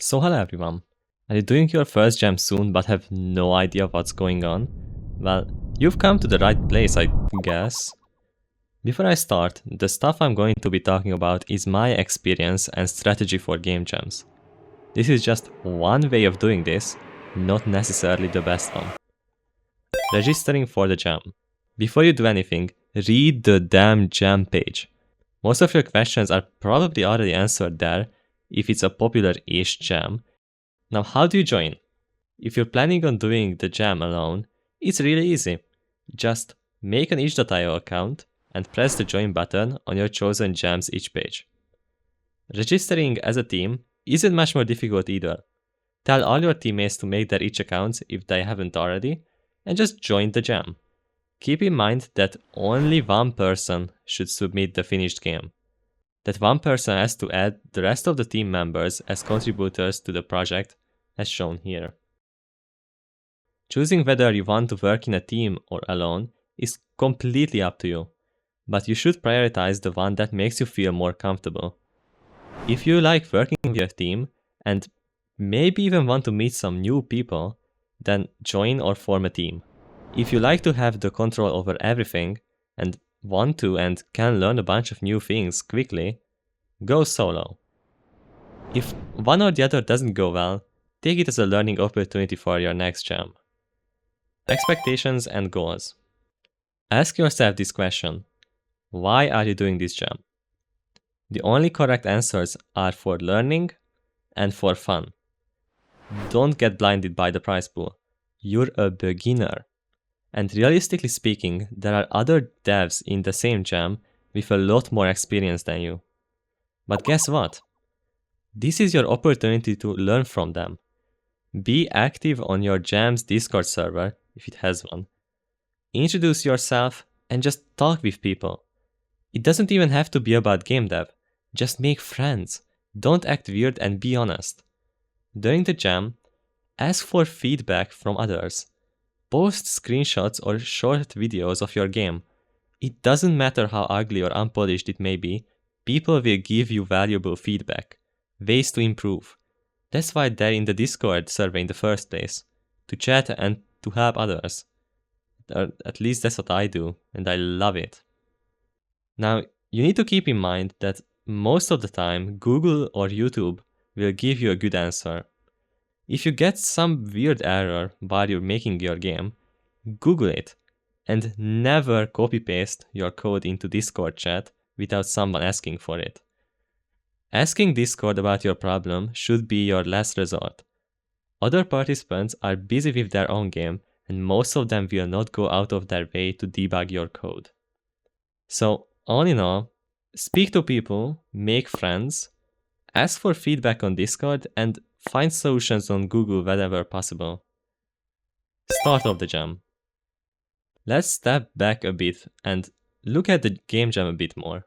So hello everyone. Are you doing your first jam soon but have no idea what's going on? Well, you've come to the right place, I guess. Before I start, the stuff I'm going to be talking about is my experience and strategy for game jams. This is just one way of doing this, not necessarily the best one. Registering for the jam. Before you do anything, read the damn jam page. Most of your questions are probably already answered there if it's a popular-ish jam. Now, how do you join? If you're planning on doing the jam alone, it's really easy. Just make an itch.io account and press the join button on your chosen jam's itch page. Registering as a team isn't much more difficult either. Tell all your teammates to make their itch accounts if they haven't already, and just join the jam. Keep in mind that only one person should submit the finished game. That one person has to add the rest of the team members as contributors to the project, as shown here. Choosing whether you want to work in a team or alone is completely up to you, but you should prioritize the one that makes you feel more comfortable. If you like working with your team and maybe even want to meet some new people, then join or form a team. If you like to have the control over everything and want to and can learn a bunch of new things quickly, go solo. If one or the other doesn't go well, take it as a learning opportunity for your next jam. Expectations and goals. Ask yourself this question: why are you doing this jam? The only correct answers are for learning and for fun. Don't get blinded by the prize pool. You're a beginner. And realistically speaking, there are other devs in the same jam with a lot more experience than you. But guess what? This is your opportunity to learn from them. Be active on your jam's Discord server, if it has one. Introduce yourself and just talk with people. It doesn't even have to be about game dev. Just make friends. Don't act weird and be honest. During the jam, ask for feedback from others. Post screenshots or short videos of your game. It doesn't matter how ugly or unpolished it may be, people will give you valuable feedback, ways to improve. That's why they're in the Discord server in the first place, to chat and to help others. At least that's what I do, and I love it. Now, you need to keep in mind that most of the time, Google or YouTube will give you a good answer. If you get some weird error while you're making your game, Google it, and never copy-paste your code into Discord chat without someone asking for it. Asking Discord about your problem should be your last resort. Other participants are busy with their own game, and most of them will not go out of their way to debug your code. So, all in all, speak to people, make friends, ask for feedback on Discord, and find solutions on Google whenever possible. Start of the jam. Let's step back a bit and look at the game jam a bit more.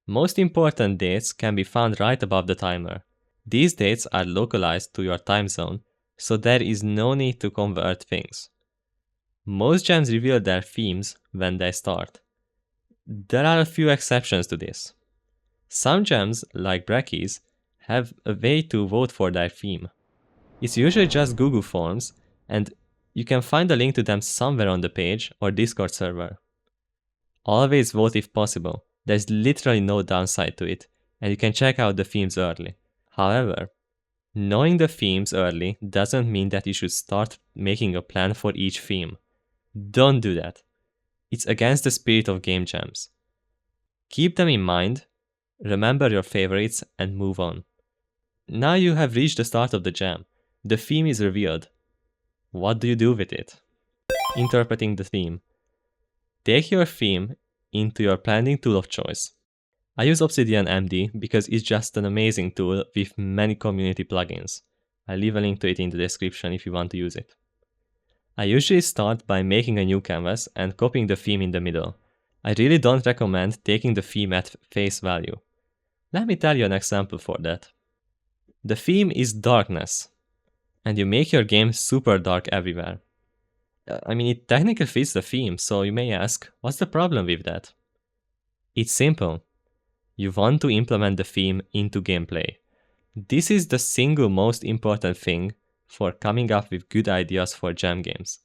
Most important dates can be found right above the timer. These dates are localized to your time zone, so there is no need to convert things. Most jams reveal their themes when they start. There are a few exceptions to this. Some jams, like Brackies, have a way to vote for their theme. It's usually just Google Forms, and you can find a link to them somewhere on the page or Discord server. Always vote if possible. There's literally no downside to it, and you can check out the themes early. However, knowing the themes early doesn't mean that you should start making a plan for each theme. Don't do that. It's against the spirit of game jams. Keep them in mind, remember your favorites, and move on. Now you have reached the start of the jam. The theme is revealed. What do you do with it? Interpreting the theme. Take your theme into your planning tool of choice. I use Obsidian MD because it's just an amazing tool with many community plugins. I'll leave a link to it in the description if you want to use it. I usually start by making a new canvas and copying the theme in the middle. I really don't recommend taking the theme at face value. Let me tell you an example for that. The theme is darkness, and you make your game super dark everywhere. It technically fits the theme, so you may ask, what's the problem with that? It's simple. You want to implement the theme into gameplay. This is the single most important thing for coming up with good ideas for jam games.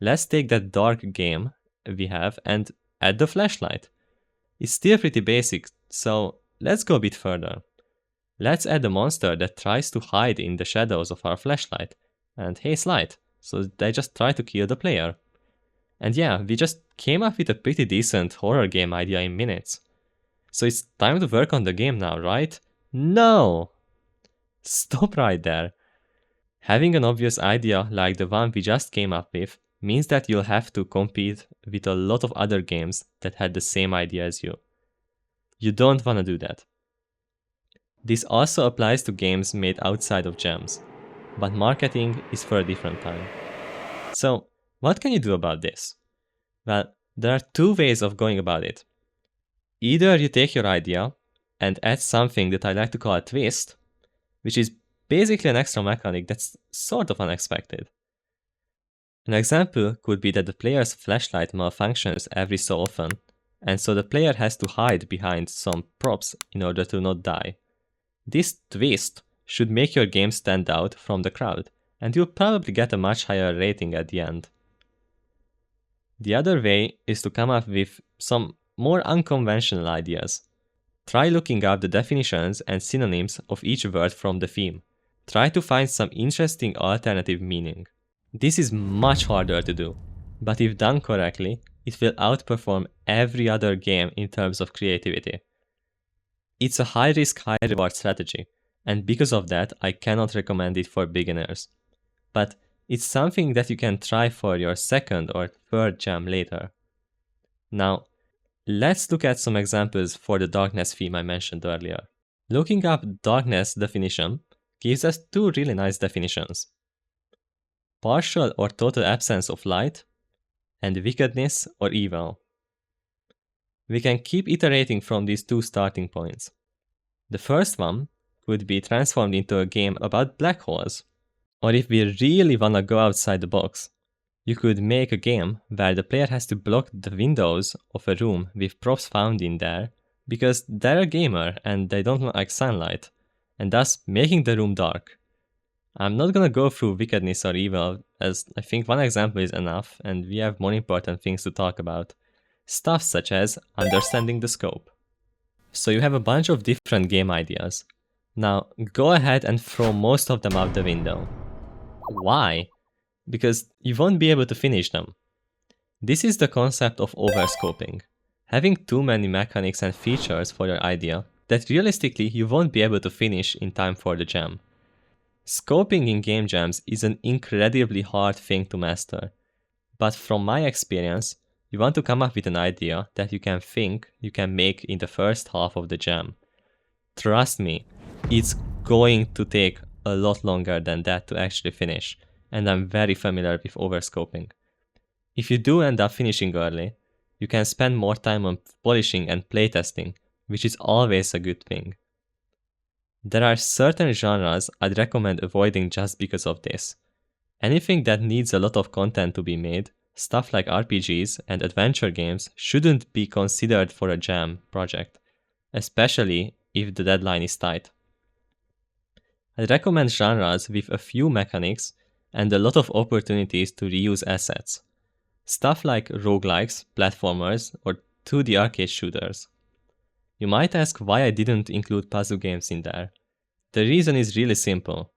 Let's take that dark game we have and add the flashlight. It's still pretty basic, so let's go a bit further. Let's add a monster that tries to hide in the shadows of our flashlight and haze light, so they just try to kill the player. And yeah, we just came up with a pretty decent horror game idea in minutes. So it's time to work on the game now, right? No! Stop right there. Having an obvious idea like the one we just came up with means that you'll have to compete with a lot of other games that had the same idea as you. You don't want to do that. This also applies to games made outside of jams, but marketing is for a different time. So, what can you do about this? Well, there are two ways of going about it. Either you take your idea and add something that I like to call a twist, which is basically an extra mechanic that's sort of unexpected. An example could be that the player's flashlight malfunctions every so often, and so the player has to hide behind some props in order to not die. This twist should make your game stand out from the crowd, and you'll probably get a much higher rating at the end. The other way is to come up with some more unconventional ideas. Try looking up the definitions and synonyms of each word from the theme. Try to find some interesting alternative meaning. This is much harder to do, but if done correctly, it will outperform every other game in terms of creativity. It's a high-risk, high-reward strategy, and because of that, I cannot recommend it for beginners. But it's something that you can try for your second or third jam later. Now, let's look at some examples for the darkness theme I mentioned earlier. Looking up darkness definition gives us two really nice definitions: partial or total absence of light, and wickedness or evil. We can keep iterating from these two starting points. The first one could be transformed into a game about black holes. Or if we really wanna go outside the box, you could make a game where the player has to block the windows of a room with props found in there because they're a gamer and they don't like sunlight, and thus making the room dark. I'm not gonna go through wickedness or evil, as I think one example is enough and we have more important things to talk about. Stuff such as understanding the scope. So you have a bunch of different game ideas. Now go ahead and throw most of them out the window. Why? Because you won't be able to finish them. This is the concept of overscoping. Having too many mechanics and features for your idea that realistically you won't be able to finish in time for the jam. Scoping in game jams is an incredibly hard thing to master, but from my experience, you want to come up with an idea that you can think you can make in the first half of the jam. Trust me, it's going to take a lot longer than that to actually finish, and I'm very familiar with overscoping. If you do end up finishing early, you can spend more time on polishing and playtesting, which is always a good thing. There are certain genres I'd recommend avoiding just because of this. Anything that needs a lot of content to be made, stuff like RPGs and adventure games, shouldn't be considered for a jam project, especially if the deadline is tight. I'd recommend genres with a few mechanics and a lot of opportunities to reuse assets. Stuff like roguelikes, platformers, or 2D arcade shooters. You might ask why I didn't include puzzle games in there. The reason is really simple.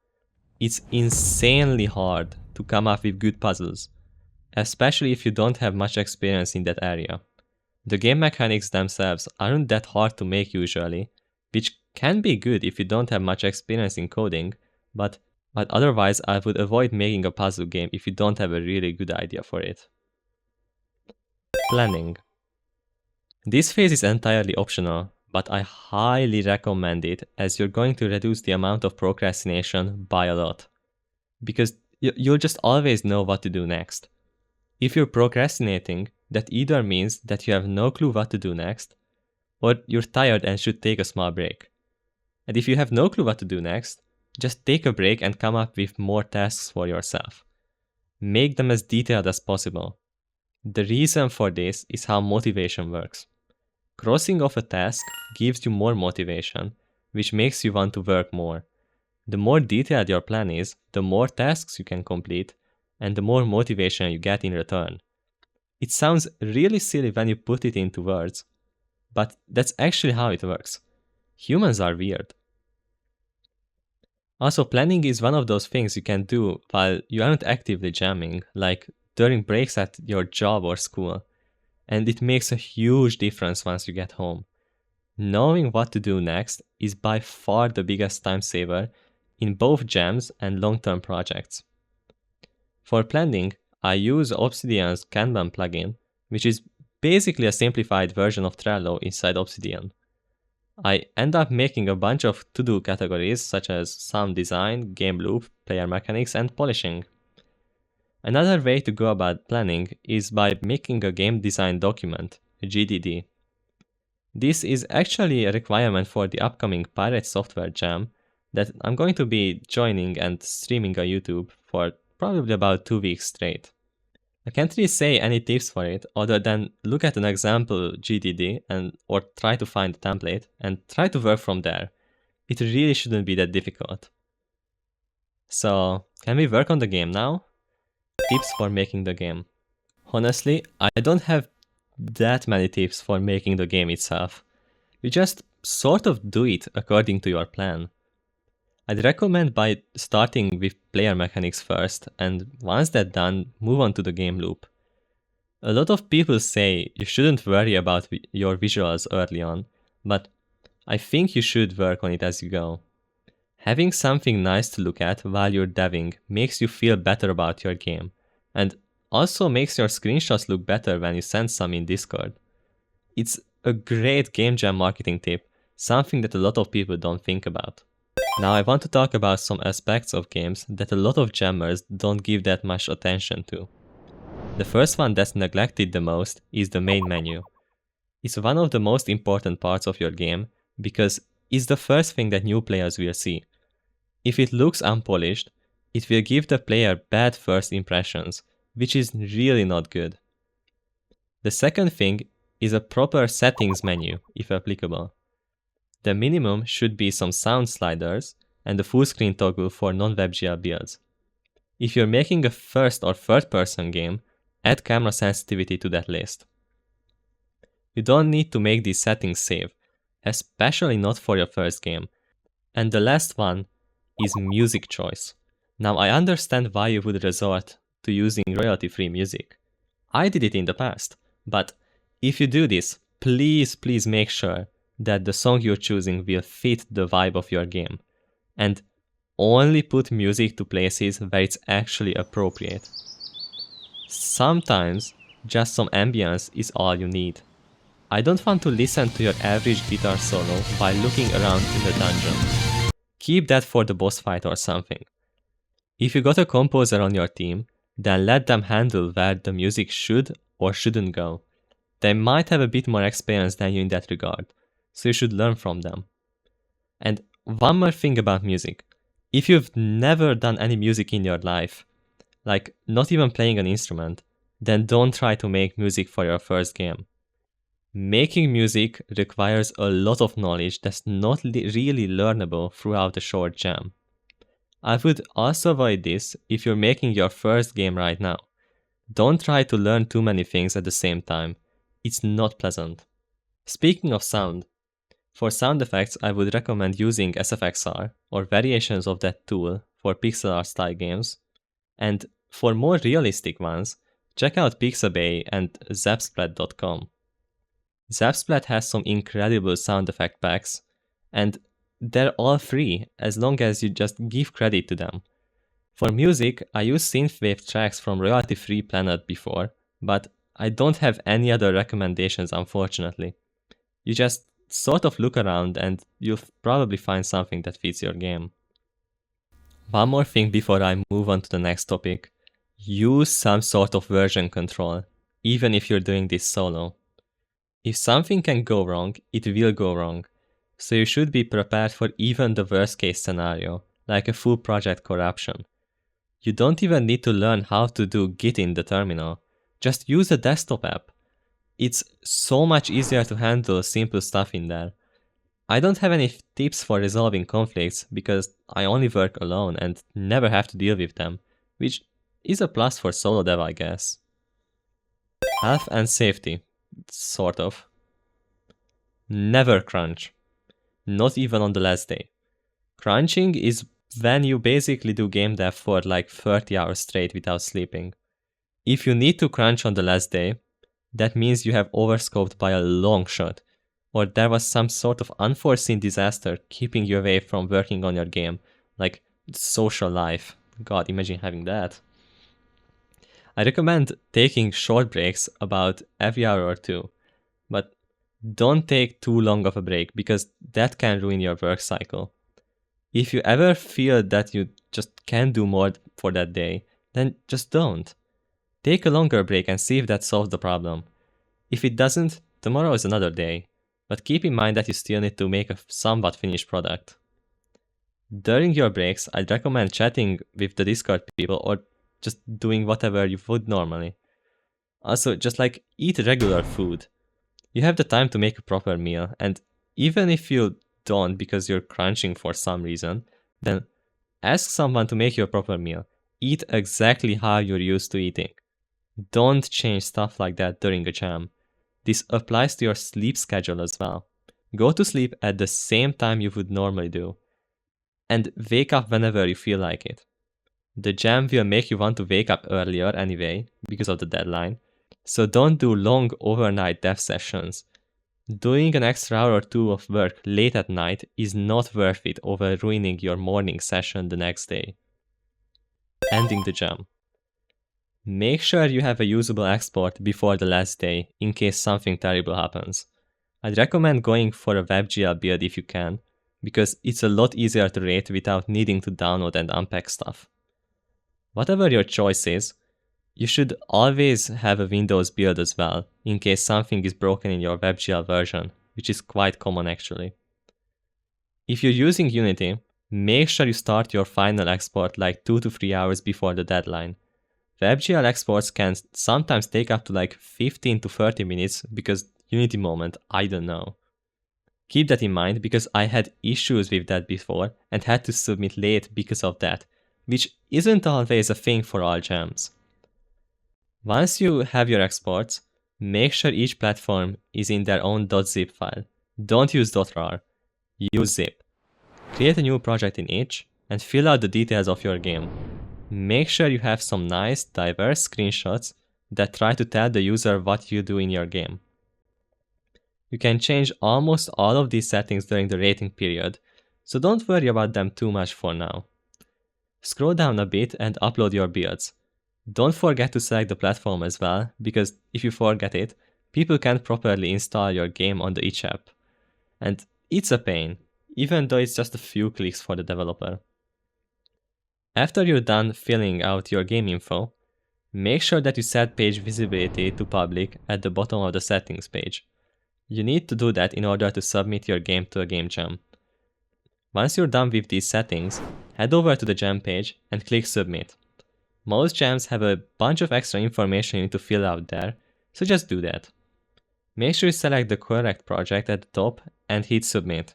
It's insanely hard to come up with good puzzles, especially if you don't have much experience in that area. The game mechanics themselves aren't that hard to make usually, which can be good if you don't have much experience in coding, but otherwise I would avoid making a puzzle game if you don't have a really good idea for it. Planning. This phase is entirely optional, but I highly recommend it as you're going to reduce the amount of procrastination by a lot. Because you'll just always know what to do next. If you're procrastinating, that either means that you have no clue what to do next, or you're tired and should take a small break. And if you have no clue what to do next, just take a break and come up with more tasks for yourself. Make them as detailed as possible. The reason for this is how motivation works. Crossing off a task gives you more motivation, which makes you want to work more. The more detailed your plan is, the more tasks you can complete, and the more motivation you get in return. It sounds really silly when you put it into words, but that's actually how it works. Humans are weird. Also, planning is one of those things you can do while you aren't actively jamming, like during breaks at your job or school, and it makes a huge difference once you get home. Knowing what to do next is by far the biggest time saver in both jams and long-term projects. For planning, I use Obsidian's Kanban plugin, which is basically a simplified version of Trello inside Obsidian. I end up making a bunch of to-do categories such as sound design, game loop, player mechanics, and polishing. Another way to go about planning is by making a game design document, a GDD. This is actually a requirement for the upcoming Pirate Software Jam that I'm going to be joining and streaming on YouTube for probably about 2 weeks straight. I can't really say any tips for it other than look at an example GDD or try to find a template and try to work from there. It really shouldn't be that difficult. So, can we work on the game now? Tips for making the game. Honestly, I don't have that many tips for making the game itself. You just sort of do it according to your plan. I'd recommend by starting with player mechanics first, and once that's done, move on to the game loop. A lot of people say you shouldn't worry about your visuals early on, but I think you should work on it as you go. Having something nice to look at while you're deving makes you feel better about your game, and also makes your screenshots look better when you send some in Discord. It's a great game jam marketing tip, something that a lot of people don't think about. Now I want to talk about some aspects of games that a lot of jammers don't give that much attention to. The first one that's neglected the most is the main menu. It's one of the most important parts of your game because it's the first thing that new players will see. If it looks unpolished, it will give the player bad first impressions, which is really not good. The second thing is a proper settings menu, if applicable. The minimum should be some sound sliders and a full screen toggle for non-WebGL builds. If you're making a first or third person game, add camera sensitivity to that list. You don't need to make these settings save, especially not for your first game. And the last one is music choice. Now I understand why you would resort to using royalty-free music. I did it in the past, but if you do this, please make sure that the song you're choosing will fit the vibe of your game, and only put music to places where it's actually appropriate. Sometimes, just some ambience is all you need. I don't want to listen to your average guitar solo while looking around in the dungeon. Keep that for the boss fight or something. If you got a composer on your team, then let them handle where the music should or shouldn't go. They might have a bit more experience than you in that regard, so you should learn from them. And one more thing about music. If you've never done any music in your life, like not even playing an instrument, then don't try to make music for your first game. Making music requires a lot of knowledge that's not really learnable throughout a short jam. I would also avoid this if you're making your first game right now. Don't try to learn too many things at the same time. It's not pleasant. Speaking of sound, for sound effects I would recommend using SFXR or variations of that tool for pixel art style games, and for more realistic ones, check out Pixabay and Zapsplat.com. Zapsplat has some incredible sound effect packs, and they're all free as long as you just give credit to them. For music, I used synthwave tracks from Royalty Free Planet before, but I don't have any other recommendations unfortunately. You just sort of look around and you'll probably find something that fits your game. One more thing before I move on to the next topic. Use some sort of version control, even if you're doing this solo. If something can go wrong, it will go wrong, so you should be prepared for even the worst case scenario, like a full project corruption. You don't even need to learn how to do Git in the terminal, just use a desktop app. It's so much easier to handle simple stuff in there. I don't have any tips for resolving conflicts because I only work alone and never have to deal with them, which is a plus for solo dev, I guess. Health and safety, sort of. Never crunch. Not even on the last day. Crunching is when you basically do game dev for like 30 hours straight without sleeping. If you need to crunch on the last day, that means you have overscoped by a long shot, or there was some sort of unforeseen disaster keeping you away from working on your game, like social life. God, imagine having that. I recommend taking short breaks about every hour or two, but don't take too long of a break because that can ruin your work cycle. If you ever feel that you just can't do more for that day, then just don't. Take a longer break and see if that solves the problem. If it doesn't, tomorrow is another day, but keep in mind that you still need to make a somewhat finished product. During your breaks, I'd recommend chatting with the Discord people or just doing whatever you would normally. Also, just like eat regular food. You have the time to make a proper meal, and even if you don't because you're crunching for some reason, then ask someone to make you a proper meal. Eat exactly how you're used to eating. Don't change stuff like that during a jam. This applies to your sleep schedule as well. Go to sleep at the same time you would normally do, and wake up whenever you feel like it. The jam will make you want to wake up earlier anyway, because of the deadline, so don't do long overnight dev sessions. Doing an extra hour or two of work late at night is not worth it over ruining your morning session the next day. Ending the jam. Make sure you have a usable export before the last day in case something terrible happens. I'd recommend going for a WebGL build if you can, because it's a lot easier to rate without needing to download and unpack stuff. Whatever your choice is, you should always have a Windows build as well, in case something is broken in your WebGL version, which is quite common actually. If you're using Unity, make sure you start your final export like 2 to 3 hours before the deadline. WebGL exports can sometimes take up to like 15 to 30 minutes because Unity moment, I don't know. Keep that in mind because I had issues with that before and had to submit late because of that, which isn't always a thing for all jams. Once you have your exports, make sure each platform is in their own .zip file. Don't use .rar, use zip. Create a new project in each and fill out the details of your game. Make sure you have some nice, diverse screenshots that try to tell the user what you do in your game. You can change almost all of these settings during the rating period, so don't worry about them too much for now. Scroll down a bit and upload your builds. Don't forget to select the platform as well, because if you forget it, people can't properly install your game on the itch app. And it's a pain, even though it's just a few clicks for the developer. After you're done filling out your game info, make sure that you set page visibility to public at the bottom of the settings page. You need to do that in order to submit your game to a game jam. Once you're done with these settings, head over to the jam page and click submit. Most jams have a bunch of extra information you need to fill out there, so just do that. Make sure you select the correct project at the top and hit submit.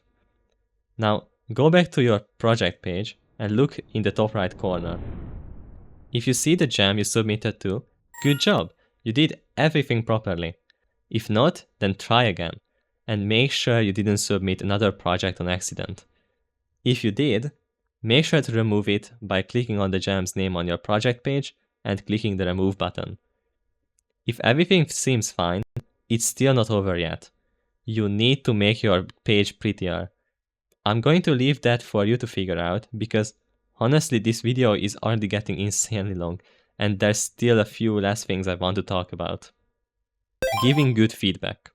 Now go back to your project page and look in the top right corner. If you see the jam you submitted to, good job, you did everything properly. If not, then try again, and make sure you didn't submit another project on accident. If you did, make sure to remove it by clicking on the jam's name on your project page and clicking the remove button. If everything seems fine, it's still not over yet. You need to make your page prettier. I'm going to leave that for you to figure out because honestly this video is already getting insanely long and there's still a few last things I want to talk about. Giving good feedback.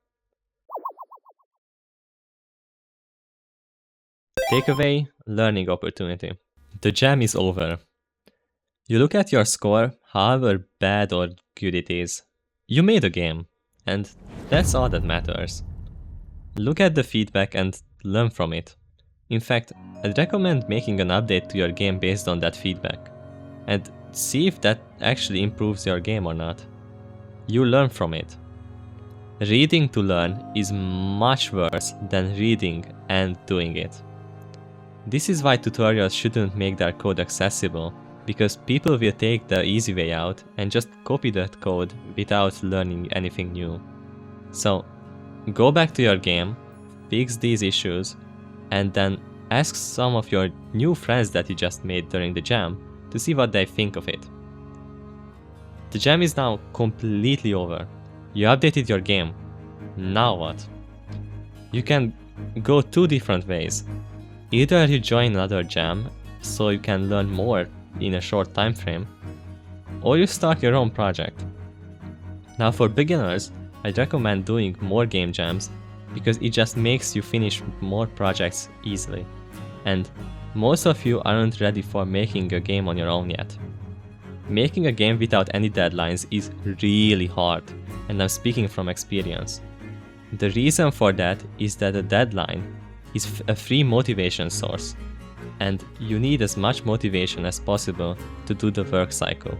Takeaway, learning opportunity. The jam is over. You look at your score, however bad or good it is. You made a game, and that's all that matters. Look at the feedback and learn from it. In fact, I'd recommend making an update to your game based on that feedback, and see if that actually improves your game or not. You learn from it. Reading to learn is much worse than reading and doing it. This is why tutorials shouldn't make their code accessible, because people will take the easy way out and just copy that code without learning anything new. So, go back to your game, fix these issues, and then ask some of your new friends that you just made during the jam to see what they think of it. The jam is now completely over. You updated your game. Now what? You can go two different ways. Either you join another jam so you can learn more in a short time frame, or you start your own project. Now for beginners, I'd recommend doing more game jams because it just makes you finish more projects easily. And most of you aren't ready for making a game on your own yet. Making a game without any deadlines is really hard, and I'm speaking from experience. The reason for that is that a deadline is a free motivation source, and you need as much motivation as possible to do the work cycle.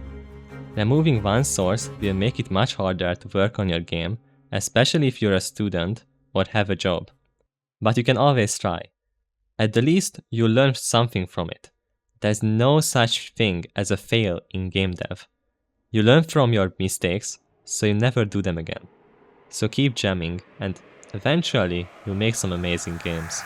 Removing one source will make it much harder to work on your game, especially if you're a student or have a job. But you can always try. At the least, you'll learn something from it. There's no such thing as a fail in game dev. You learn from your mistakes, so you never do them again. So keep jamming, and eventually you'll make some amazing games.